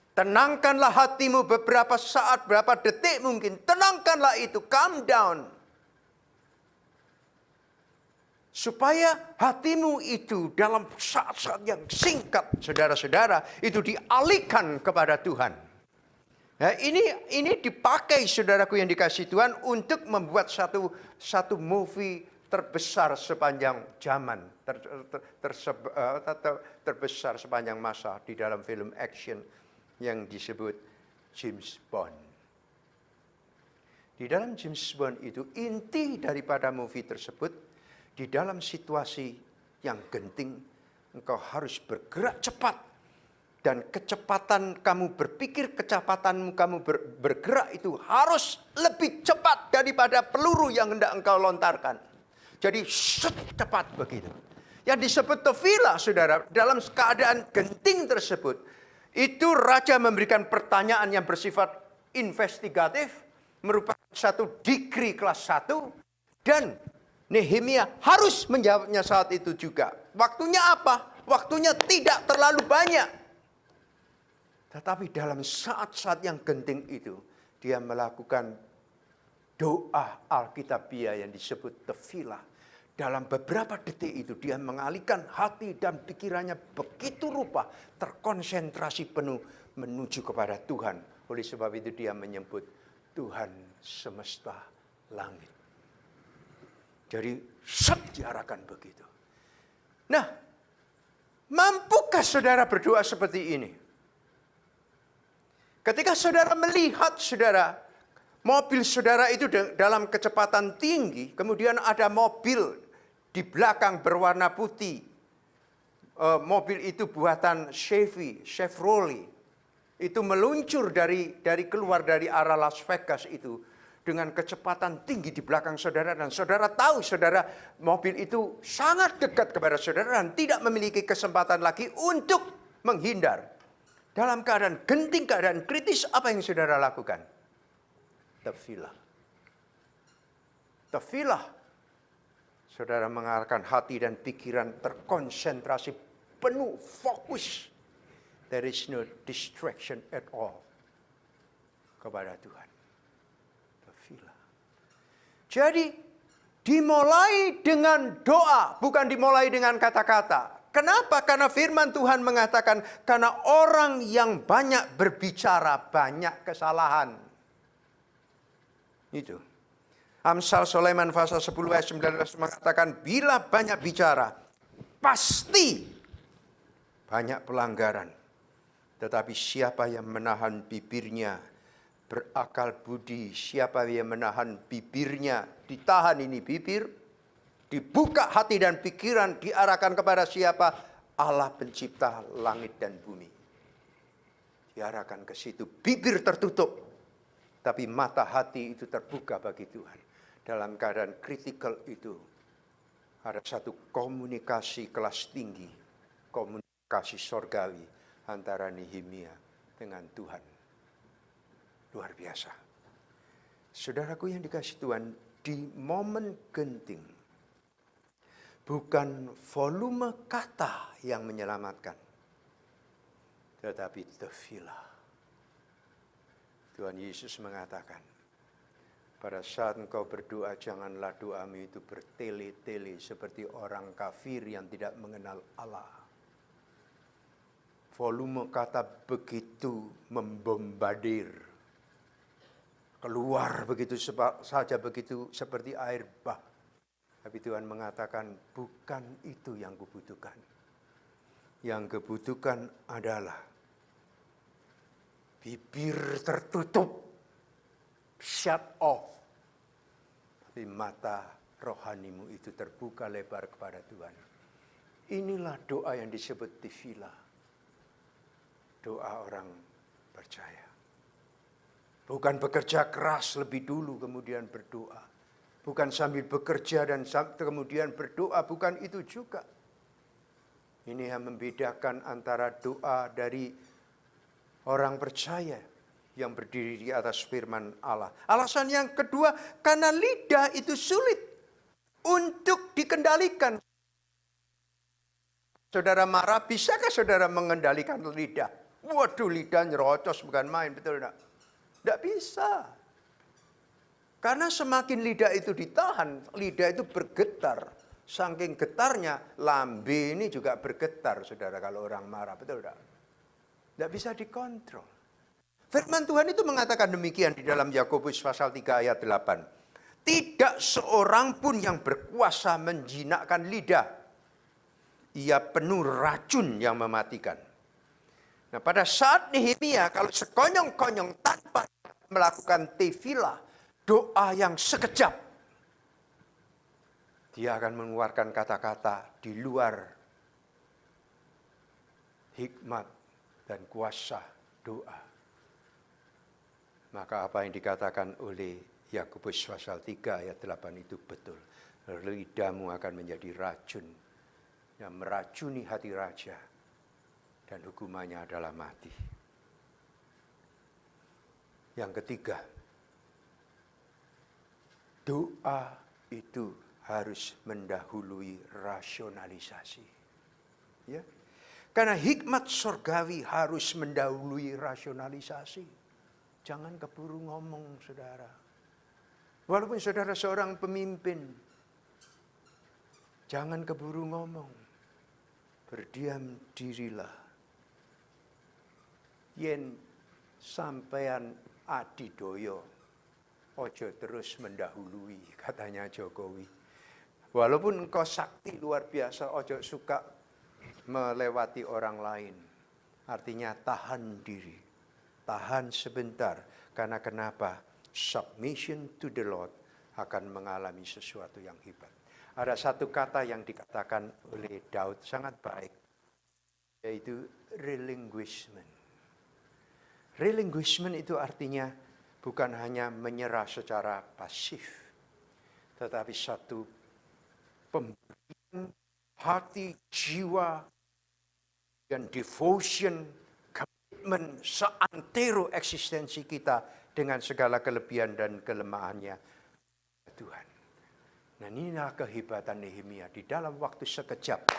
Tenangkanlah hatimu beberapa saat, berapa detik mungkin. Tenangkanlah itu, calm down. Supaya hatimu itu dalam saat-saat yang singkat, saudara-saudara, itu dialihkan kepada Tuhan. Nah, ini dipakai, saudaraku yang dikasihi Tuhan, untuk membuat satu movie terbesar sepanjang zaman, terbesar sepanjang masa di dalam film action yang disebut James Bond. Di dalam James Bond itu inti daripada movie tersebut, di dalam situasi yang genting, engkau harus bergerak cepat. Dan kecepatan kamu berpikir, kecepatanmu kamu bergerak itu harus lebih cepat daripada peluru yang hendak engkau lontarkan. Jadi cepat begitu. Yang disebut tefilah, saudara, dalam keadaan genting tersebut, itu raja memberikan pertanyaan yang bersifat investigatif, merupakan satu degree kelas 1, dan Nehemia harus menjawabnya saat itu juga. Waktunya apa? Waktunya tidak terlalu banyak. Tetapi dalam saat-saat yang genting itu, dia melakukan doa Alkitabiah yang disebut tefilah. Dalam beberapa detik itu dia mengalihkan hati dan pikirannya begitu rupa, terkonsentrasi penuh menuju kepada Tuhan. Oleh sebab itu dia menyebut Tuhan semesta langit. Jadi diarahkan begitu. Nah, mampukah saudara berdoa seperti ini? Ketika saudara melihat mobil saudara itu dalam kecepatan tinggi, kemudian ada mobil di belakang berwarna putih. Mobil itu buatan Chevrolet. Itu meluncur keluar dari arah Las Vegas itu dengan kecepatan tinggi di belakang saudara, dan saudara tahu mobil itu sangat dekat kepada saudara dan tidak memiliki kesempatan lagi untuk menghindar. Dalam keadaan genting, keadaan kritis, apa yang saudara lakukan? Tefilah. Tefilah. Saudara mengarahkan hati dan pikiran terkonsentrasi penuh, fokus. There is no distraction at all kepada Tuhan. Jadi dimulai dengan doa, bukan dimulai dengan kata-kata. Kenapa? Karena firman Tuhan mengatakan, karena orang yang banyak berbicara, banyak kesalahan. Itu. Amsal Sulaiman pasal 10 ayat 19 mengatakan, bila banyak bicara, pasti banyak pelanggaran. Tetapi siapa yang menahan bibirnya berakal budi. Siapa yang menahan bibirnya, ditahan ini bibir, dibuka hati dan pikiran, diarahkan kepada siapa? Allah pencipta langit dan bumi. Diarahkan ke situ. Bibir tertutup, tapi mata hati itu terbuka bagi Tuhan. Dalam keadaan kritikal itu, ada satu komunikasi kelas tinggi, komunikasi sorgawi antara Nehemia dengan Tuhan. Luar biasa. Saudaraku yang dikasihi Tuhan, di momen genting, bukan volume kata yang menyelamatkan, tetapi tefilah. Tuhan Yesus mengatakan, pada saat engkau berdoa, janganlah doamu itu bertele-tele seperti orang kafir yang tidak mengenal Allah. Volume kata begitu membombardir, keluar begitu saja, begitu seperti air bah. Tapi Tuhan mengatakan, bukan itu yang kubutuhkan. Yang kubutuhkan adalah bibir tertutup, shut off. Tapi mata rohanimu itu terbuka lebar kepada Tuhan. Inilah doa yang disebut tefilah. Doa orang percaya. Bukan bekerja keras lebih dulu kemudian berdoa. Bukan sambil bekerja dan kemudian berdoa. Bukan itu juga. Ini yang membedakan antara doa dari orang percaya yang berdiri di atas firman Allah. Alasan yang kedua, karena lidah itu sulit untuk dikendalikan. Saudara marah, bisakah saudara mengendalikan lidah? Waduh, lidah nyerocos bukan main, betul enggak? Tidak bisa. Karena semakin lidah itu ditahan, lidah itu bergetar. Saking getarnya, lambe ini juga bergetar, saudara, kalau orang marah, betul enggak? Tidak bisa dikontrol. Firman Tuhan itu mengatakan demikian di dalam Yakobus pasal 3 ayat 8. Tidak seorang pun yang berkuasa menjinakkan lidah. Ia penuh racun yang mematikan. Nah, pada saat Nehemia kalau sekonyong-konyong tanpa melakukan tefilah, doa yang sekejap, dia akan mengeluarkan kata-kata di luar hikmat dan kuasa doa. Maka apa yang dikatakan oleh Yakobus pasal 3 ayat 8 itu betul. Lidahmu akan menjadi racun yang meracuni hati raja, dan hukumannya adalah mati. Yang ketiga, doa itu harus mendahului rasionalisasi. Ya. Karena hikmat surgawi harus mendahului rasionalisasi. Jangan keburu ngomong, saudara. Walaupun saudara seorang pemimpin, jangan keburu ngomong. Berdiam dirilah. Yen sampean adidoyo, ojo terus mendahului, katanya Jokowi. Walaupun engkau sakti luar biasa, ojo suka melewati orang lain. Artinya tahan diri, tahan sebentar. Karena kenapa? Submission to the Lord akan mengalami sesuatu yang hebat. Ada satu kata yang dikatakan oleh Daud sangat baik, yaitu relinquishment. Relinquishment itu artinya bukan hanya menyerah secara pasif, tetapi satu pemberian hati, jiwa, dan devotion, komitmen seantero eksistensi kita dengan segala kelebihan dan kelemahannya Tuhan. Nah, inilah kehebatan Nehemia. Di dalam waktu sekejap,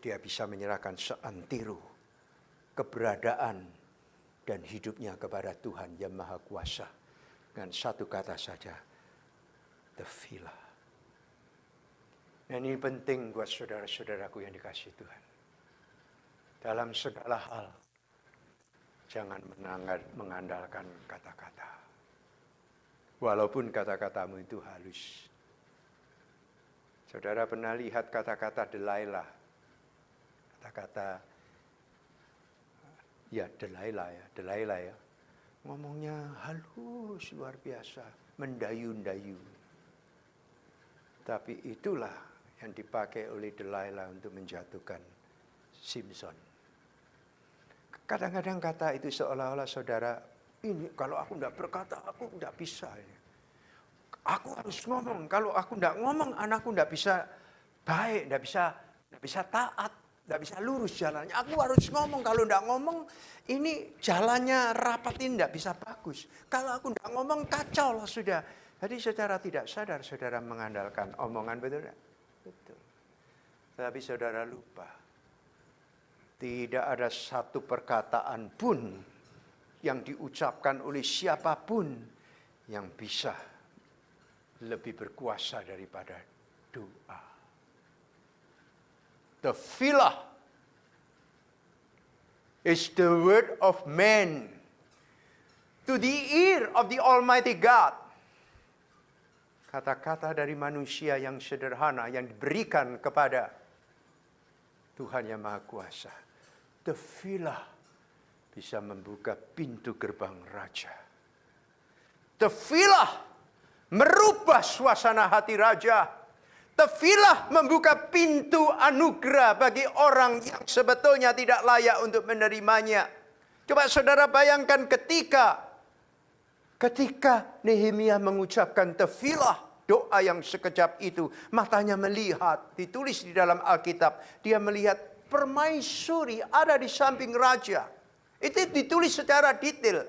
dia bisa menyerahkan seantero keberadaan dan hidupnya kepada Tuhan yang Maha Kuasa. Dengan satu kata saja, tefilah. Dan ini penting buat saudara-saudaraku yang dikasihi Tuhan. Dalam segala hal, jangan mengandalkan kata-kata. Walaupun kata-katamu itu halus. Saudara pernah lihat kata-kata Delilah? Kata-kata, ya Delilah ya. Ngomongnya halus luar biasa, mendayu-dayu. Tapi itulah yang dipakai oleh Delilah untuk menjatuhkan Simpson. Kadang-kadang kata itu seolah-olah saudara, ini kalau aku tidak berkata, aku tidak bisa. Aku harus ngomong, kalau aku tidak ngomong, anakku tidak bisa baik, tidak bisa taat, tidak bisa lurus jalannya. Aku harus ngomong, kalau tidak ngomong, ini jalannya rapat ini tidak bisa bagus. Kalau aku tidak ngomong, kacau lah sudah. Jadi secara tidak sadar, saudara mengandalkan omongan, betul tidak? Betul. Tapi saudara lupa, tidak ada satu perkataan pun yang diucapkan oleh siapapun yang bisa lebih berkuasa daripada doa. Tefillah is the word of man to the ear of the Almighty God. Kata-kata dari manusia yang sederhana yang diberikan kepada Tuhan yang Maha Kuasa. Tefillah bisa membuka pintu gerbang raja. Tefillah merubah suasana hati raja. Tefillah membuka pintu anugerah bagi orang yang sebetulnya tidak layak untuk menerimanya. Coba saudara bayangkan ketika Nehemia mengucapkan tefillah, doa yang sekejap itu, matanya melihat, ditulis di dalam Alkitab, dia melihat permaisuri ada di samping raja. Itu ditulis secara detail.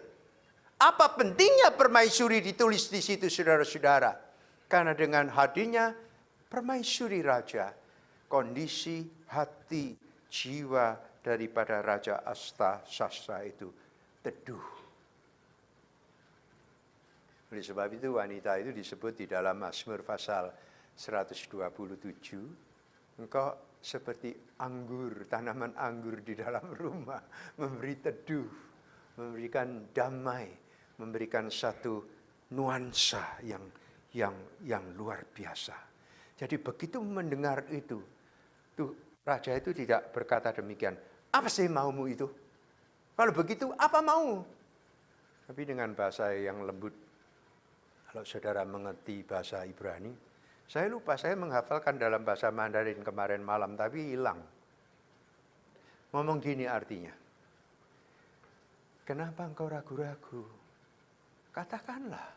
Apa pentingnya permaisuri ditulis di situ, saudara-saudara? Karena dengan hadirnya permaisuri raja, kondisi hati, jiwa daripada Raja Astasasa itu teduh. Oleh sebab itu wanita itu disebut di dalam Mazmur pasal 127, engkau seperti anggur, tanaman anggur di dalam rumah, memberi teduh, memberikan damai, memberikan satu nuansa yang luar biasa. Jadi begitu mendengar itu, tuh raja itu tidak berkata demikian, apa sih maumu itu? Kalau begitu apa mau? Tapi dengan bahasa yang lembut. Kalau saudara mengerti bahasa Ibrani, saya lupa, saya menghafalkan dalam bahasa Mandarin kemarin malam, tapi hilang. Ngomong gini artinya, kenapa engkau ragu-ragu? Katakanlah.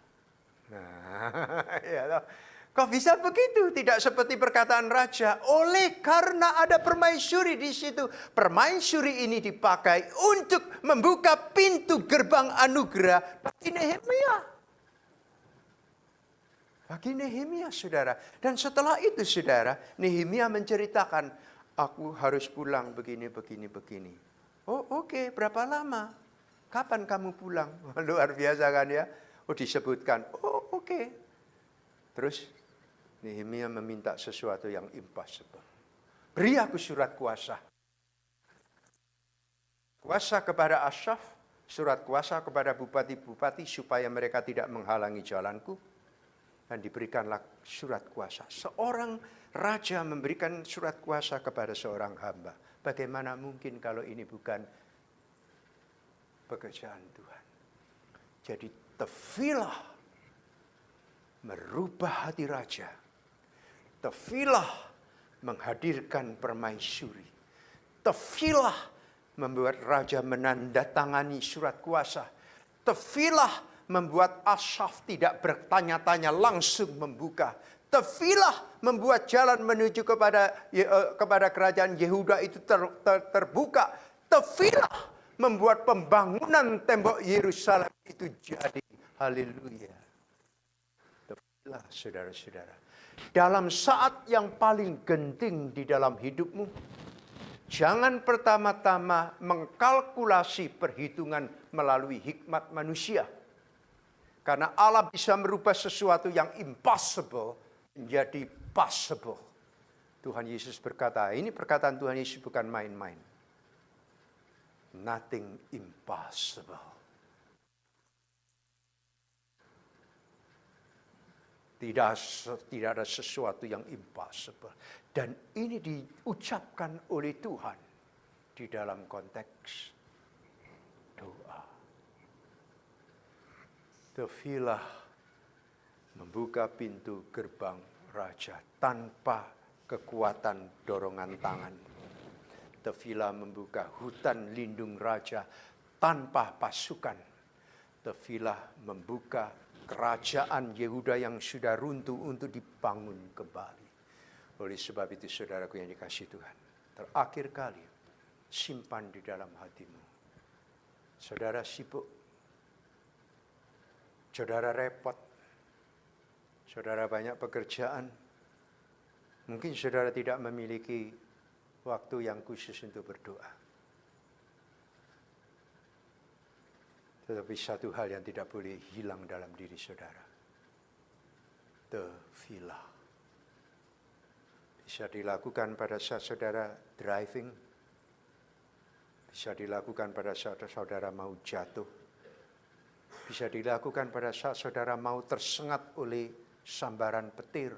Nah, ya, kok bisa begitu? Tidak seperti perkataan raja. Oleh karena ada permaisuri di situ. Permaisuri ini dipakai untuk membuka pintu gerbang anugerah bagi Nehemia. Bagi Nehemia, saudara. Dan setelah itu, saudara, Nehemia menceritakan, aku harus pulang begini. Oh, oke, berapa lama? Kapan kamu pulang? Luar biasa kan ya? Oh, disebutkan. Oh, oke. Terus Nehemia meminta sesuatu yang impossible. Beri aku surat kuasa. Kuasa kepada Asyaf, surat kuasa kepada bupati-bupati supaya mereka tidak menghalangi jalanku. Dan diberikanlah surat kuasa. Seorang raja memberikan surat kuasa kepada seorang hamba. Bagaimana mungkin kalau ini bukan pekerjaan Tuhan? Jadi tefillah merubah hati raja. Tefillah menghadirkan permaisuri. Tefillah membuat raja menandatangani surat kuasa. Tefillah membuat Asyaf tidak bertanya-tanya, langsung membuka. Tefillah membuat jalan menuju kepada kerajaan Yehuda itu terbuka. Tefillah membuat pembangunan tembok Yerusalem itu jadi. Haleluya. Tefillah, saudara-saudara. Dalam saat yang paling genting di dalam hidupmu, jangan pertama-tama mengkalkulasi perhitungan melalui hikmat manusia. Karena Allah bisa merubah sesuatu yang impossible menjadi possible. Tuhan Yesus berkata, ini perkataan Tuhan Yesus bukan main-main. Nothing impossible. Tidak ada sesuatu yang impossible. Dan ini diucapkan oleh Tuhan di dalam konteks doa. Tefilah membuka pintu gerbang raja tanpa kekuatan dorongan tangan. Tefilah membuka hutan lindung raja tanpa pasukan. Tefilah membuka kerajaan Yehuda yang sudah runtuh untuk dibangun kembali. Oleh sebab itu saudaraku yang dikasihi Tuhan, terakhir kali simpan di dalam hatimu. Saudara sibuk, saudara repot, saudara banyak pekerjaan, mungkin saudara tidak memiliki waktu yang khusus untuk berdoa. Tetapi satu hal yang tidak boleh hilang dalam diri saudara. Tefilah. Bisa dilakukan pada saat saudara driving. Bisa dilakukan pada saat saudara mau jatuh. Bisa dilakukan pada saat saudara mau tersengat oleh sambaran petir.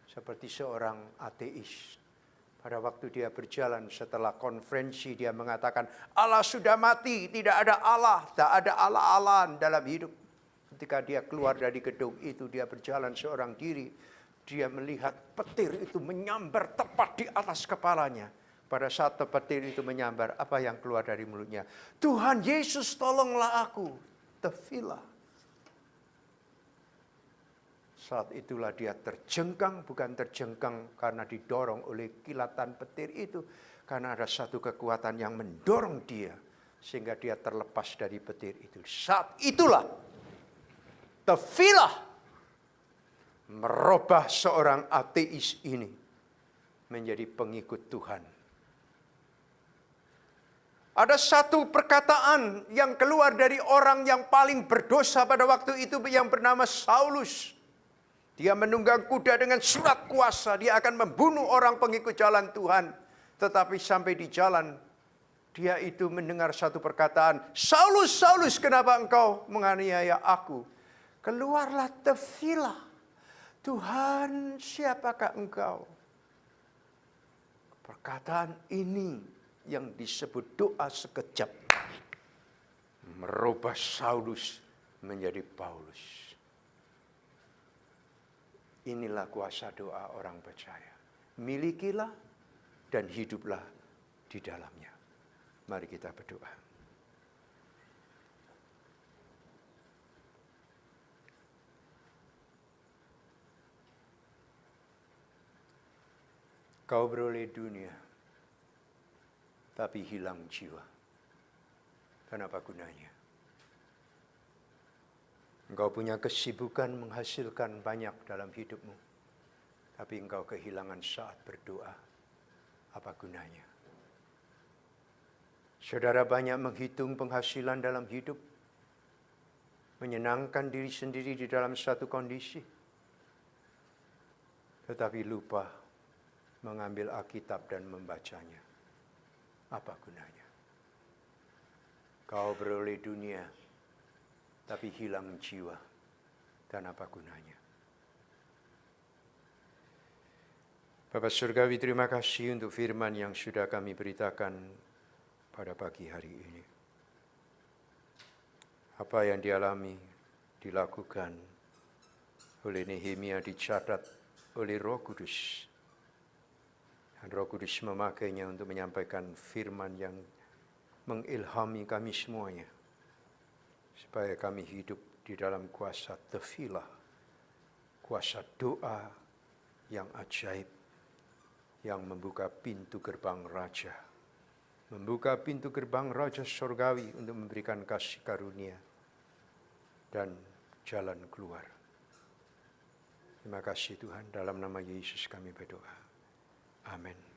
Seperti seorang ateis. Pada waktu dia berjalan setelah konferensi dia mengatakan Allah sudah mati, tidak ada Allah, tak ada Allah-Allahan dalam hidup. Ketika dia keluar dari gedung itu dia berjalan seorang diri. Dia melihat petir itu menyambar tepat di atas kepalanya. Pada saat petir itu menyambar, apa yang keluar dari mulutnya? Tuhan Yesus tolonglah aku. Tefilah. Saat itulah dia terjengkang, bukan terjengkang karena didorong oleh kilatan petir itu. Karena ada satu kekuatan yang mendorong dia. Sehingga dia terlepas dari petir itu. Saat itulah, tefilah merubah seorang ateis ini menjadi pengikut Tuhan. Ada satu perkataan yang keluar dari orang yang paling berdosa pada waktu itu yang bernama Saulus. Dia menunggang kuda dengan surat kuasa. Dia akan membunuh orang pengikut jalan Tuhan. Tetapi sampai di jalan, dia itu mendengar satu perkataan. Saulus, Saulus, kenapa engkau menganiaya aku? Keluarlah tefilah. Tuhan, siapakah engkau? Perkataan ini yang disebut doa sekejap. Merubah Saulus menjadi Paulus. Inilah kuasa doa orang percaya. Milikilah dan hiduplah di dalamnya. Mari kita berdoa. Kau beroleh dunia, tapi hilang jiwa. Kenapa gunanya? Engkau punya kesibukan menghasilkan banyak dalam hidupmu. Tapi engkau kehilangan saat berdoa. Apa gunanya? Saudara banyak menghitung penghasilan dalam hidup. Menyenangkan diri sendiri di dalam satu kondisi. Tetapi lupa mengambil Alkitab dan membacanya. Apa gunanya? Kau beroleh dunia, tapi hilang jiwa. Dan apa gunanya? Bapa Surgawi, terima kasih untuk firman yang sudah kami beritakan pada pagi hari ini. Apa yang dialami, dilakukan oleh Nehemia dicatat oleh Roh Kudus. Dan Roh Kudus memakainya untuk menyampaikan firman yang mengilhami kami semuanya. Supaya kami hidup di dalam kuasa tefilah, kuasa doa yang ajaib, yang membuka pintu gerbang raja. Membuka pintu gerbang raja surgawi untuk memberikan kasih karunia dan jalan keluar. Terima kasih Tuhan, dalam nama Yesus kami berdoa. Amin.